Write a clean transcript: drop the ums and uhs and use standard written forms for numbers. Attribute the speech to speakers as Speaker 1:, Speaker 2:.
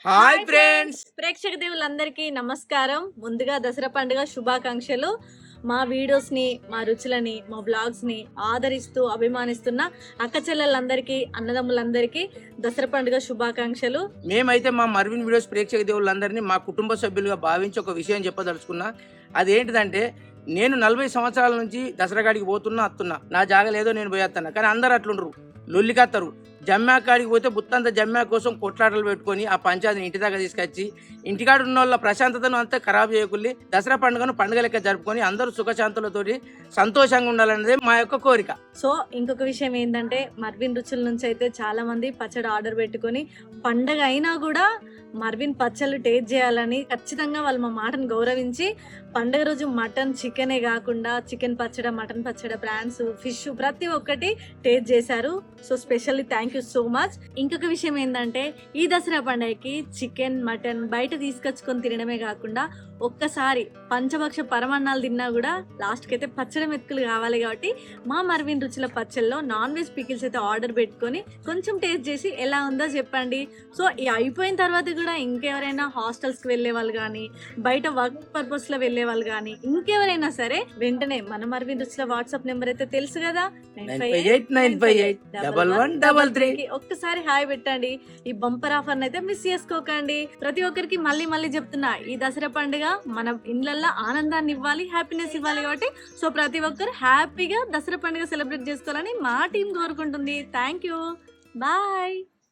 Speaker 1: Hi friends,
Speaker 2: ప్రేక్షక దేవులందరికీ నమస్కారం. ముందుగా దసరా పండుగ శుభాకాంక్షలు. మా వీడియోస్ని, మా రుచులని, మా బ్లాగ్స్ని ఆదరిస్తూ అభిమానిస్తున్న అక్క చెల్లెలందరికీ, అన్నదమ్ములందరికీ దసరా పండుగ శుభాకాంక్షలు.
Speaker 1: మేమైతే మా మర్విన్ వీడియోస్ ప్రేక్షక దేవుళ్ళందరినీ మా కుటుంబ సభ్యులుగా భావించి ఒక విషయం చెప్పదలుచుకున్నా. అదేంటిదంటే, నేను 40 సంవత్సరాల నుంచి దసరా కాడికి పోతున్నా నా జాగలేదో నేను పోయేస్తాను. కానీ అందరు అట్లుండ్రు, లొల్లికత్తరు. జమ్యా కాడికి పోతే బుత్తంత జమ్యా కోసం కొట్లాటలు పెట్టుకొని ఆ పంచాయతీని ఇంటి దాకా తీసుకొచ్చి ఇంటికాడ ఉన్న వాళ్ళ ప్రశాంతతను అంతా ఖరాబ్ చేయకుల్లి దసరా పండుగను పండుగ లెక్క జరుపుకొని అందరూ సుఖశాంతులతోటి సంతోషంగా ఉండాలనేది మా యొక్క కోరిక.
Speaker 2: సో ఇంకొక విషయం ఏంటంటే, మర్విన్ రుచుల నుంచి అయితే చాలా మంది పచ్చడి ఆర్డర్ పెట్టుకొని పండగ అయినా కూడా మర్విన్ పచ్చళ్ళు టేస్ట్ చేయాలని ఖచ్చితంగా వాళ్ళు మా మాటను గౌరవించి పండుగ రోజు మటన్ చికెనే కాకుండా చికెన్ పచ్చడి, మటన్ పచ్చడి, ప్రాన్స్, ఫిష్ ప్రతి ఒక్కటి టేస్ట్ చేశారు. So specially thank you so much. ఇంకొక విషయం ఏంటంటే, ఈ దసరా పండుగకి చికెన్, మటన్ బయట తీసుకొచ్చుకొని తినడమే కాకుండా ఒక్కసారి పంచభక్ష పరమాన్నాలు తిన్నా కూడా లాస్ట్కి అయితే పచ్చడి మెతుకులు కావాలి. కాబట్టి మా మర్విన్ రుచుల పచ్చళ్ళలో నాన్ వెజ్ పికిల్స్ అయితే ఆర్డర్ పెట్టుకొని కొంచెం టేస్ట్ చేసి ఎలా ఉందో చెప్పండి. సో ఈ అయిపోయిన తర్వాత కూడా ఇంకెవరైనా హాస్టల్స్కి వెళ్ళే వాళ్ళు కానీ, బయట వర్క్ పర్పస్లో వెళ్ళే వాళ్ళు కానీ, ఇంకెవరైనా సరే వెంటనే మన మర్విన్ రుచుల వాట్సాప్ నెంబర్ అయితే తెలుసు కదా,
Speaker 1: 9589581133
Speaker 2: ఒక్కసారి హాయ్ పెట్టండి. ఈ బంపర్ ఆఫర్ అయితే మిస్ చేసుకోకండి. ప్రతి ఒక్కరికి మళ్ళీ మళ్ళీ చెప్తున్నా, ఈ దసరా పండుగ మన ఇళ్ళల్లో ఆనందాన్ని ఇవ్వాలి, హ్యాపీనెస్ ఇవ్వాలి. కాబట్టి సో ప్రతి ఒక్కరు హ్యాపీగా దసరా పండుగ సెలబ్రేట్ చేసుకోవాలని మా టీం కోరుకుంటుంది. Thank you, bye.